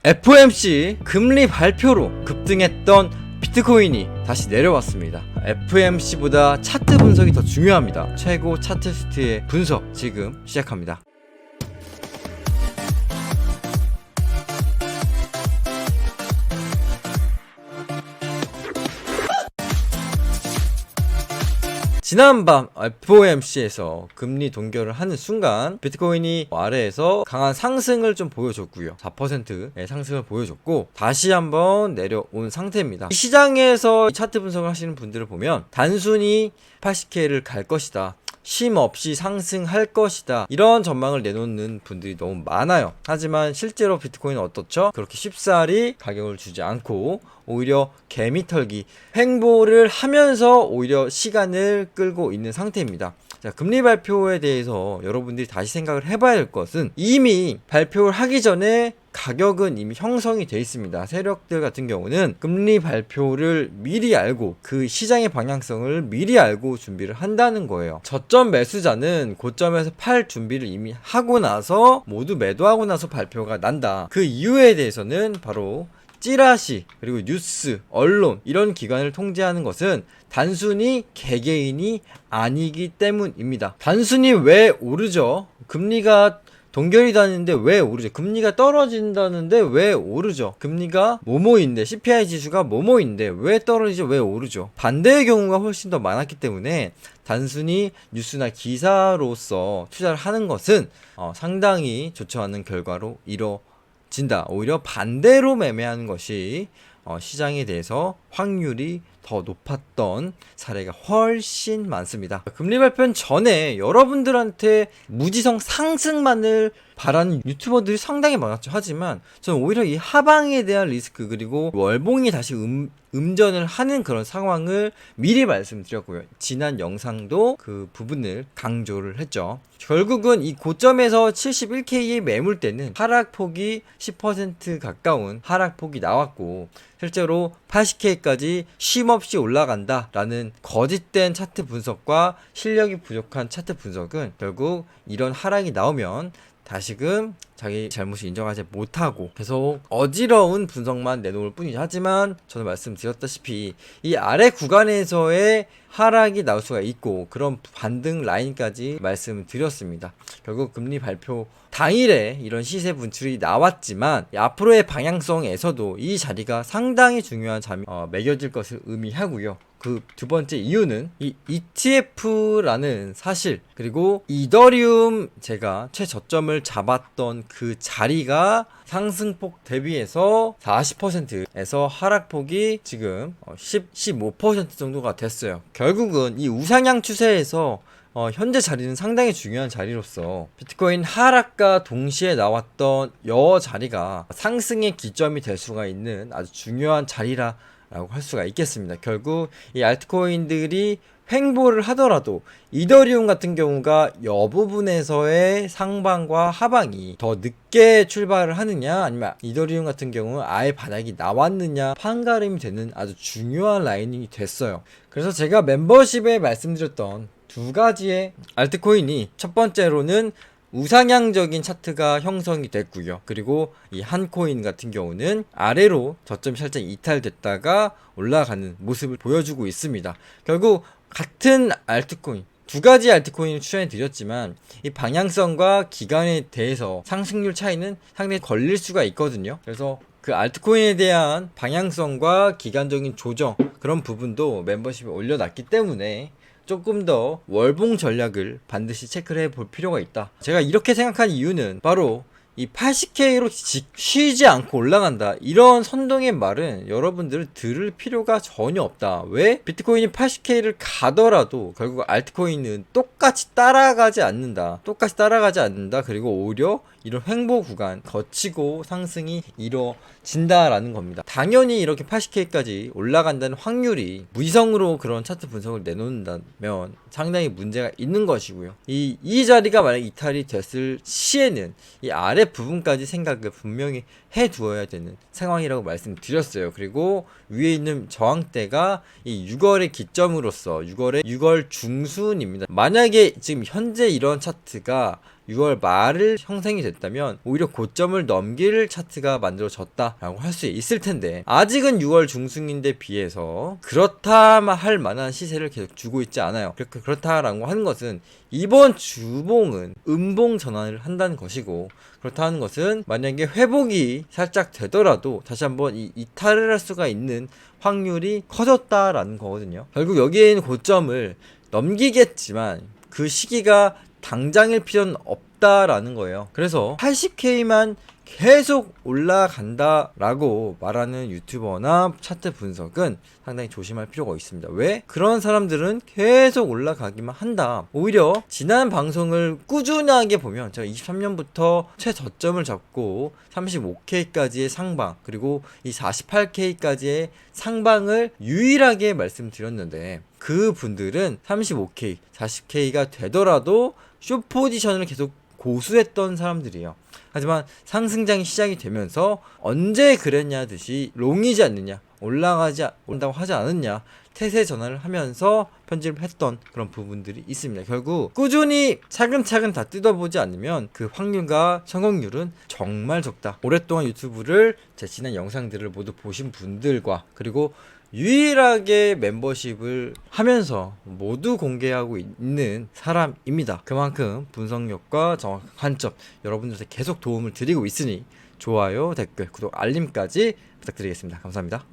FOMC 금리 발표로 급등했던 비트코인이 다시 내려왔습니다. FOMC보다 차트 분석이 더 중요합니다. 최고 차트스트의 분석 지금 시작합니다. 지난밤 FOMC에서 금리 동결을 하는 순간 비트코인이 아래에서 강한 상승을 좀 보여줬고요. 4%의 상승을 보여줬고 다시 한번 내려온 상태입니다. 이 시장에서 차트 분석을 하시는 분들을 보면 단순히 80K를 갈 것이다, 쉼 없이 상승할 것이다, 이런 전망을 내놓는 분들이 너무 많아요. 하지만 실제로 비트코인은 어떻죠? 그렇게 쉽사리 가격을 주지 않고 오히려 개미털기 횡보를 하면서 오히려 시간을 끌고 있는 상태입니다. 자, 금리 발표에 대해서 여러분들이 다시 생각을 해봐야 할 것은 이미 발표를 하기 전에 가격은 이미 형성이 되어 있습니다. 세력들 같은 경우는 금리 발표를 미리 알고 그 시장의 방향성을 미리 알고 준비를 한다는 거예요. 저점 매수자는 고점에서 팔 준비를 이미 하고 나서 모두 매도하고 나서 발표가 난다. 그 이유에 대해서는 바로 찌라시, 그리고 뉴스, 언론 이런 기관을 통제하는 것은 단순히 개개인이 아니기 때문입니다. 단순히 왜 오르죠? 금리가 동결이 다는데 왜 오르죠? 금리가 떨어진다는데 왜 오르죠? 금리가 뭐뭐인데, CPI 지수가 뭐뭐인데 왜 떨어지죠? 왜 오르죠? 반대의 경우가 훨씬 더 많았기 때문에 단순히 뉴스나 기사로서 투자를 하는 것은 상당히 좋지 않은 결과로 이뤄진다. 오히려 반대로 매매하는 것이 시장에 대해서 확률이 더 높았던 사례가 훨씬 많습니다. 금리 발표 전에 여러분들한테 무지성 상승만을 바라는 유튜버들이 상당히 많았죠. 하지만 저는 오히려 이 하방에 대한 리스크, 그리고 월봉이 다시 음전을 하는 그런 상황을 미리 말씀드렸고요. 지난 영상도 그 부분을 강조를 했죠. 결국은 이 고점에서 71K의 매물대는 하락폭이 10% 가까운 하락폭이 나왔고, 실제로 80K까지 쉼없이 올라간다라는 거짓된 차트 분석과 실력이 부족한 차트 분석은 결국 이런 하락이 나오면 다시금 자기 잘못을 인정하지 못하고 계속 어지러운 분석만 내놓을 뿐이죠. 하지만 저는 말씀드렸다시피 이 아래 구간에서의 하락이 나올 수가 있고 그런 반등 라인까지 말씀을 드렸습니다. 결국 금리 발표 당일에 이런 시세 분출이 나왔지만 앞으로의 방향성에서도 이 자리가 상당히 중요한 잠이 매겨질 것을 의미하고요. 그 두 번째 이유는 이 ETF라는 사실, 그리고 이더리움 제가 최저점을 잡았던 그 자리가 상승폭 대비해서 40%에서 하락폭이 지금 15% 정도가 됐어요. 결국은 이 우상향 추세에서 현재 자리는 상당히 중요한 자리로서 비트코인 하락과 동시에 나왔던 여 자리가 상승의 기점이 될 수가 있는 아주 중요한 자리라 라고 할 수가 있겠습니다. 결국 이 알트코인들이 횡보를 하더라도 이더리움 같은 경우가 여 부분에서의 상방과 하방이 더 늦게 출발을 하느냐, 아니면 이더리움 같은 경우는 아예 바닥이 나왔느냐 판가름이 되는 아주 중요한 라인이 됐어요. 그래서 제가 멤버십에 말씀드렸던 두 가지의 알트코인이, 첫 번째로는 우상향적인 차트가 형성이 됐고요. 그리고 이 한 코인 같은 경우는 아래로 저점이 살짝 이탈됐다가 올라가는 모습을 보여주고 있습니다. 결국 같은 알트코인, 두 가지 알트코인을 추천해 드렸지만 이 방향성과 기간에 대해서 상승률 차이는 상당히 걸릴 수가 있거든요. 그래서 그 알트코인에 대한 방향성과 기간적인 조정, 그런 부분도 멤버십에 올려놨기 때문에 조금 더 월봉 전략을 반드시 체크를 해볼 필요가 있다. 제가 이렇게 생각한 이유는 바로 이 80K로 쉬지 않고 올라간다, 이런 선동의 말은 여러분들은 들을 필요가 전혀 없다. 왜? 비트코인이 80K를 가더라도 결국 알트코인은 똑같이 따라가지 않는다. 그리고 오히려 이런 횡보 구간 거치고 상승이 이루어진다라는 겁니다. 당연히 이렇게 80K까지 올라간다는 확률이 무지성으로 그런 차트 분석을 내놓는다면 상당히 문제가 있는 것이고요. 이 자리가 만약 이탈이 됐을 시에는 이 아래 부분까지 생각을 분명히 해두어야 되는 상황이라고 말씀드렸어요. 그리고 위에 있는 저항대가 이 6월의 기점으로서 6월 중순입니다. 만약에 지금 현재 이런 차트가 6월 말을 형성이 됐다면 오히려 고점을 넘길 차트가 만들어졌다라고 할 수 있을 텐데 아직은 6월 중순인데 비해서 그렇다 할 만한 시세를 계속 주고 있지 않아요. 그렇다라고 하는 것은 이번 주봉은 음봉 전환을 한다는 것이고, 그렇다 하는 것은 만약에 회복이 살짝 되더라도 다시 한번 이탈을 할 수가 있는 확률이 커졌다라는 거거든요. 결국 여기에 있는 고점을 넘기겠지만 그 시기가 당장일 필요는 없다라는 거예요. 그래서 80K만 계속 올라간다라고 말하는 유튜버나 차트 분석은 상당히 조심할 필요가 있습니다. 왜? 그런 사람들은 계속 올라가기만 한다. 오히려 지난 방송을 꾸준하게 보면 제가 23년부터 최저점을 잡고 35K까지의 상방, 그리고 이 48K까지의 상방을 유일하게 말씀드렸는데 그 분들은 35K, 40K가 되더라도 숏 포지션을 계속 고수했던 사람들이에요. 하지만 상승장이 시작이 되면서 언제 그랬냐 듯이 롱이지 않느냐, 올라간다고 하지 않았냐, 태세 전환을 하면서 편집을 했던 그런 부분들이 있습니다. 결국 꾸준히 차근차근 다 뜯어보지 않으면 그 확률과 성공률은 정말 적다. 오랫동안 유튜브를 제 지난 영상들을 모두 보신 분들과 그리고 유일하게 멤버십을 하면서 모두 공개하고 있는 사람입니다. 그만큼 분석력과 정확한 관점 여러분들한테 계속 도움을 드리고 있으니 좋아요, 댓글, 구독, 알림까지 부탁드리겠습니다. 감사합니다.